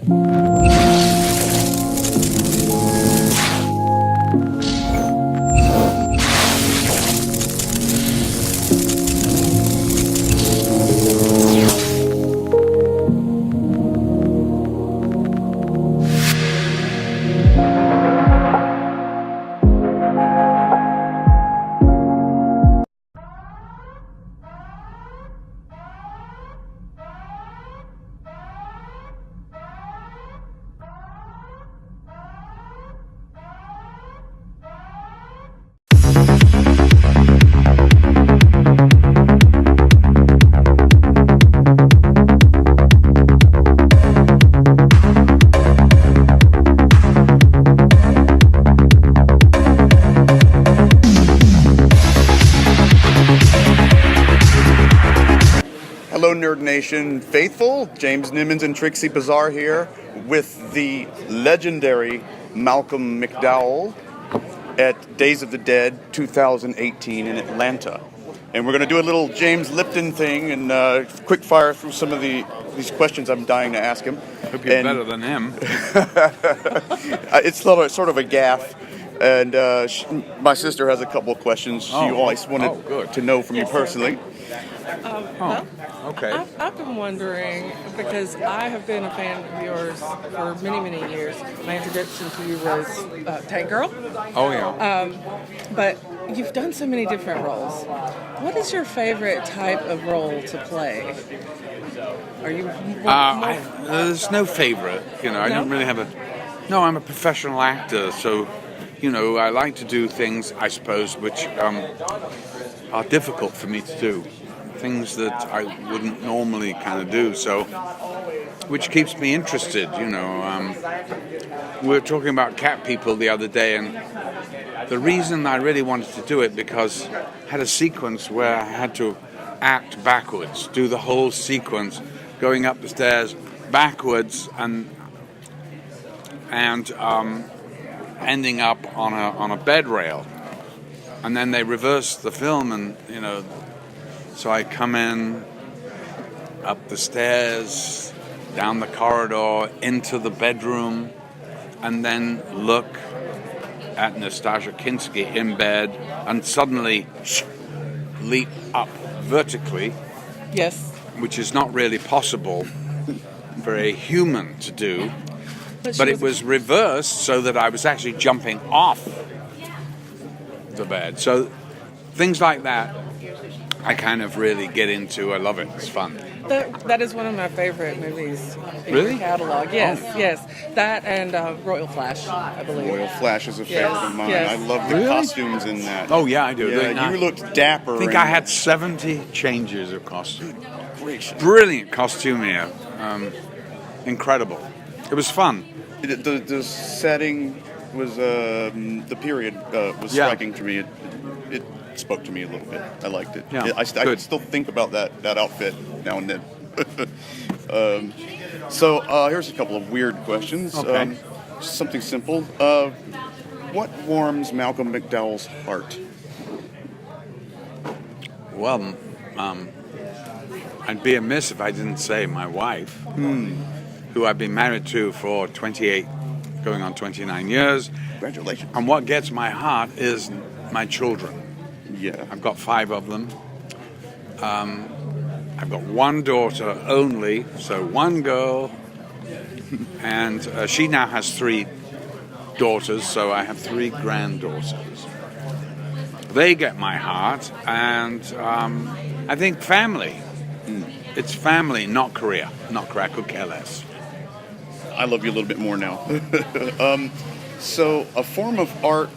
Hello, Nerd Nation faithful. James Nimmons and Trixie Bazaar here with the legendary Malcolm Mcdowell at Days of the Dead 2018 in Atlanta. And we're going to do a little James Lipton thing and quick fire through some of these questions I'm dying to ask him. Hope you're better than him. It's sort of a gaffe. And my sister has a couple of questions she always wanted to know from you personally. Okay. I've been wondering, because I have been a fan of yours for many, many years. My introduction to you was Tank Girl. Oh, yeah. But you've done so many different roles. What is your favorite type of role to play? Are you there's no favorite. I don't really have a... No, I'm a professional actor, so, I like to do things, I suppose, which are difficult for me to do. Things that I wouldn't normally kind of do, so which keeps me interested. We were talking about cat people the other day, and the reason I really wanted to do it because I had a sequence where I had to act backwards, do the whole sequence, going up the stairs backwards and ending up on a bed rail, and then they reversed the film, and so I come in, up the stairs, down the corridor, into the bedroom, and then look at Nastasia Kinski in bed, and suddenly leap up vertically. Yes. Which is not really possible for a human to do, but it was reversed so that I was actually jumping off the bed. So things like that I kind of really get into. I love it. It's fun. That is one of my favorite movies in Really? your catalog. Yes, yes. That and Royal Flash, I believe. Royal Flash is a favorite of mine. Yes. I love the costumes in that. Oh, yeah, I do. Yeah, you looked dapper. I think I had 70 changes of costume. Gracious. Brilliant costumier. Incredible. It was fun. The setting was, the period was striking to me. It spoke to me a little bit. I liked it. Yeah, I still think about that outfit now and then. So here's a couple of weird questions. Okay. Something simple. What warms Malcolm McDowell's heart? Well, I'd be amiss if I didn't say my wife, who I've been married to for 28, going on 29 years. Congratulations. And what gets my heart is my children. Yeah. I've got 5 of them. I've got one daughter only, so one girl, and she now has 3 daughters, so I have 3 granddaughters. They get my heart, and I think family. It's family, not career. Not career. I could care less. I love you a little bit more now. So a form of art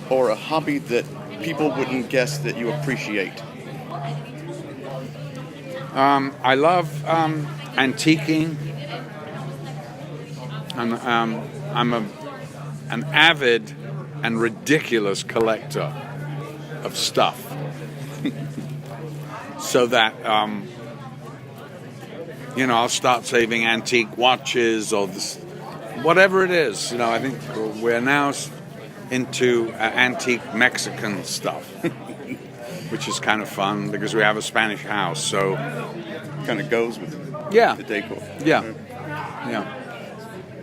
or a hobby that people wouldn't guess that you appreciate? I love antiquing, and I'm an avid and ridiculous collector of stuff. So that I'll start saving antique watches or whatever it is. I think we're now into antique Mexican stuff, which is kind of fun because we have a Spanish house, so Kind of goes with yeah, the decor. yeah,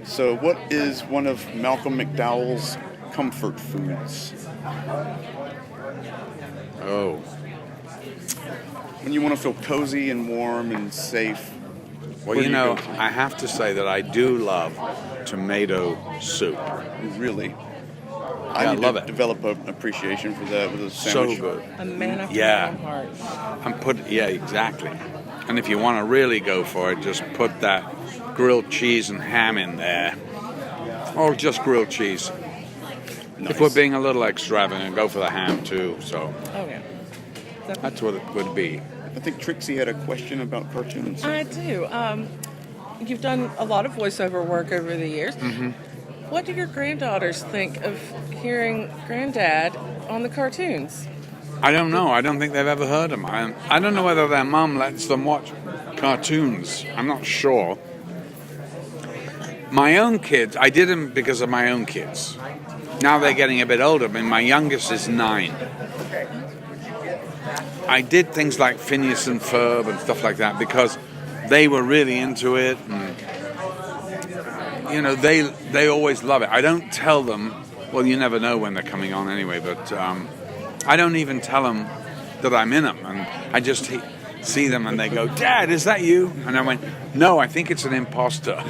So, what is one of Malcolm McDowell's comfort foods? Oh, When you want to feel cozy and warm and safe. well, where you do know, go to? I have to say that I do love tomato soup. Really? I need love to it. develop an appreciation for that with a So sandwich. good. A man after Yeah. my own heart. Yeah, exactly. And if you want to really go for it, just put that grilled cheese and ham in there. Or just grilled cheese. Nice. If we're being a little extravagant, go for the ham too. So Oh, yeah. that's what it would be. I think Trixie had a question about cartoons. I do. You've done a lot of voiceover work over the years. Mm-hmm. What do your granddaughters think of hearing Granddad on the cartoons? I don't know. I don't think they've ever heard them. I don't know whether their mum lets them watch cartoons. I'm not sure. My own kids, I did them because of my own kids. Now they're getting a bit older. I mean, my youngest is 9. I did things like Phineas and Ferb and stuff like that because they were really into it. And, you know, they always love it. I don't tell them, well, you never know when they're coming on anyway, but I don't even tell them that I'm in them. And I just see them and they go, Dad, is that you? And I went, no, I think it's an imposter.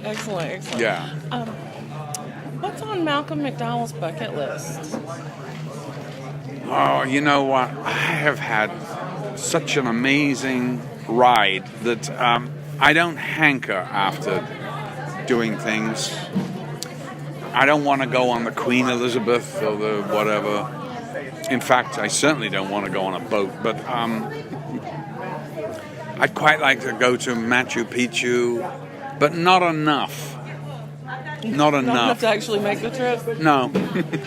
Excellent. Yeah. What's on Malcolm McDowell's bucket list? Oh, you know what? I have had such an amazing ride that I don't hanker after doing things. I don't want to go on the Queen Elizabeth or the whatever. In fact, I certainly don't want to go on a boat, but I'd quite like to go to Machu Picchu, but not enough. Not Not enough enough. to actually make the trip? No,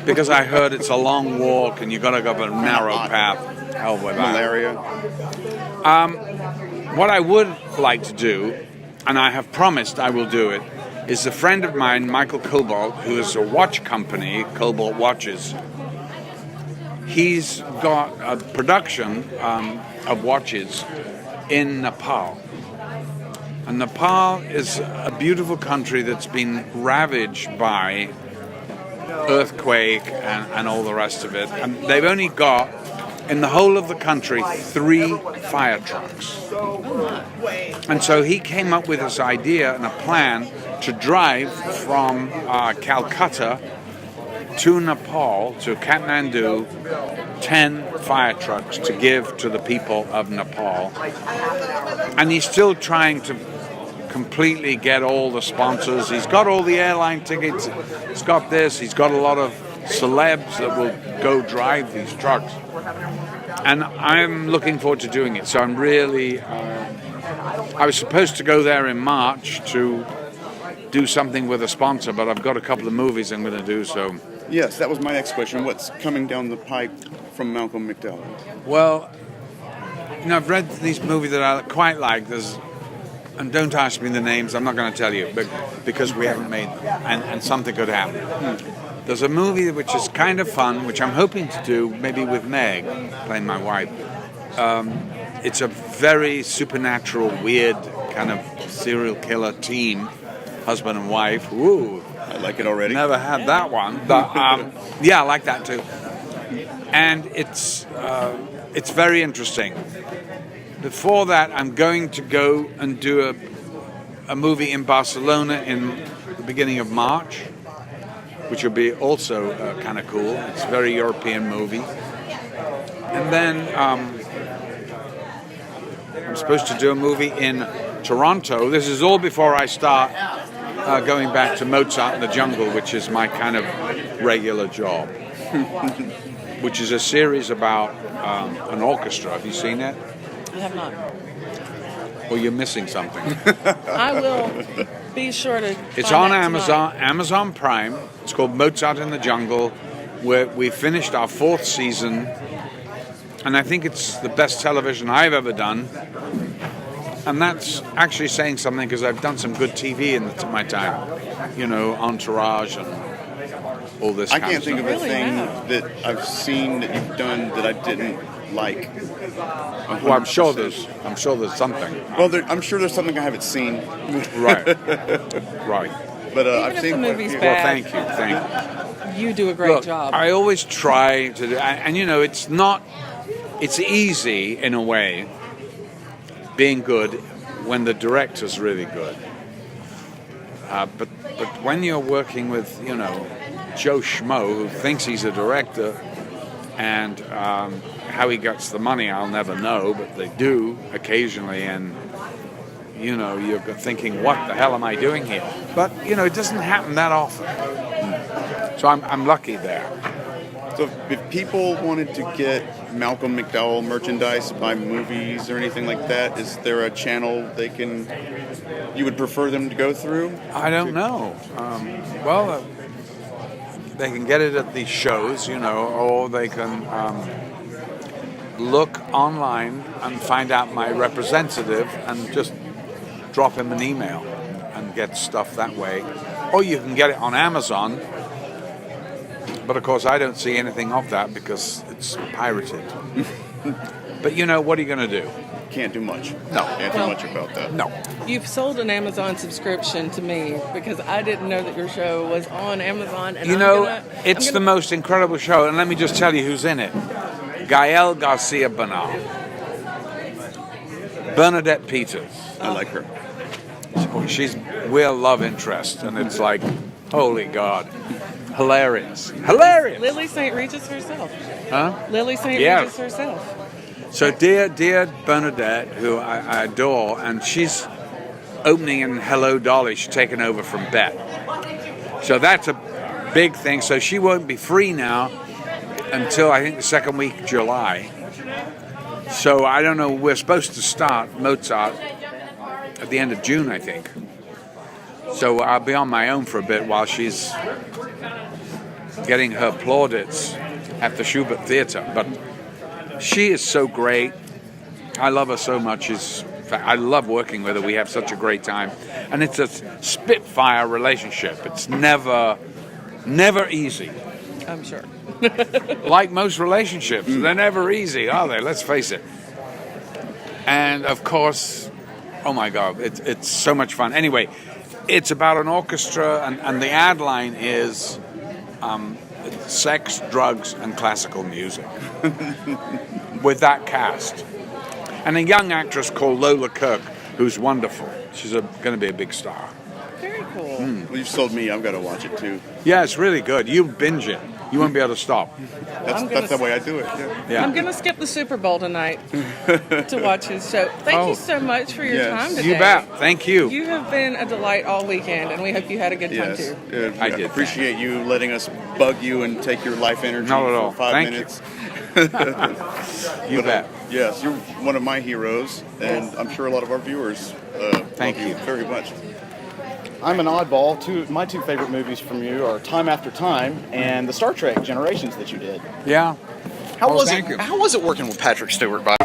because I heard it's a long walk and you got to go up a narrow path. Hell with that. Malaria. What I would like to do, and I have promised I will do it, is a friend of mine, Michael Cobalt, who is a watch company, Cobalt Watches. He's got a production of watches in Nepal. And Nepal is a beautiful country that's been ravaged by earthquake and all the rest of it. And they've only got, in the whole of the country, 3 fire trucks. And so he came up with this idea and a plan to drive from Calcutta to Nepal, to Kathmandu, 10 fire trucks to give to the people of Nepal. And he's still trying to completely get all the sponsors. He's got all the airline tickets. He's got this. He's got a lot of celebs that will go drive these trucks. And I'm looking forward to doing it. So I'm really... I was supposed to go there in March to do something with a sponsor, but I've got a couple of movies I'm going to do, so... Yes, that was my next question. What's coming down the pipe from Malcolm McDowell? Well, you know, I've read these movies that I quite like. And don't ask me the names, I'm not going to tell you, but because we haven't made them, and something could happen. There's a movie which is kind of fun, which I'm hoping to do, maybe with Meg, playing my wife. It's a very supernatural, weird kind of serial killer team, husband and wife. Ooh, I like it already. never had that one, but yeah, I like that too. And it's very interesting. Before that, I'm going to go and do a movie in Barcelona in the beginning of March, which will be also kind of cool. It's a very European movie. And then I'm supposed to do a movie in Toronto. This is all before I start going back to Mozart in the Jungle, which is my kind of regular job, which is a series about an orchestra. Have you seen it? I have not. Well, you're missing something. I will be sure to. It's find on that Amazon, Amazon Prime. It's called Mozart in the Jungle, where we finished our 4th season, and I think it's the best television I've ever done. And that's actually saying something because I've done some good TV in my time, you know, Entourage and all this. I kind can't think of a Really thing have. that I've seen that you've done that I didn't like. Well, I'm sure there's something. Well, I'm sure there's something I haven't seen. Right. Right. But Even I've if seen the quite a movie's few. bad. Well, thank you. You do a great Look, job. I always try to do, and it's easy in a way being good when the director's really good. But when you're working with, Joe Schmo, who thinks he's a director, and how he gets the money, I'll never know, but they do occasionally, and you're thinking, what the hell am I doing here? But, it doesn't happen that often. So I'm lucky there. So if people wanted to get Malcolm McDowell merchandise, buy movies or anything like that, is there a channel you would prefer them to go through? I don't know. They can get it at these shows, or they can look online and find out my representative and just drop him an email and get stuff that way. Or you can get it on Amazon. But of course, I don't see anything of that because it's pirated. But what are you going to do? Can't do much. No. Can't do much about that. No. You've sold an Amazon subscription to me because I didn't know that your show was on Amazon. And It's the most incredible show. And let me just tell you who's in it. Gael Garcia Bernal. Bernadette Peters. I like her. She's real love interest. And it's like, holy God. Hilarious. Lily St. Regis herself. Huh? Lily St. Yeah. Regis herself. So dear Bernadette, who I adore, and she's opening in Hello Dolly. She's taken over from Bet. So that's a big thing. So she won't be free now until I think the second week of July. So I don't know. We're supposed to start Mozart at the end of June, I think. So I'll be on my own for a bit while she's getting her plaudits at the Schubert Theater. But she is so great. I love her so much. I love working with her. We have such a great time. And it's a spitfire relationship. It's never easy. I'm sure. Like most relationships, they're never easy, are they? Let's face it. And of course, oh my God, it's so much fun. Anyway, it's about an orchestra, and the ad line is sex, drugs, and classical music with that cast. And a young actress called Lola Kirk, who's wonderful. She's going to be a big star. Very cool. Well, you've sold me. I've got to watch it too. Yeah, it's really good. You binge it. You won't be able to stop. That's the way I do it. Yeah. I'm going to skip the Super Bowl tonight to watch his show. Thank you so much for your time today. You bet. Thank you. You have been a delight all weekend, and we hope you had a good time Yes. too. I did. appreciate you letting us bug you and take your life energy Not at all. for 5 Thank minutes. You bet. Yes, you're one of my heroes, and I'm sure a lot of our viewers Thank love you. very much. I'm an oddball. My two favorite movies from you are Time After Time and the Star Trek Generations that you did. Yeah. How was thank you. it? How was it working with Patrick Stewart? By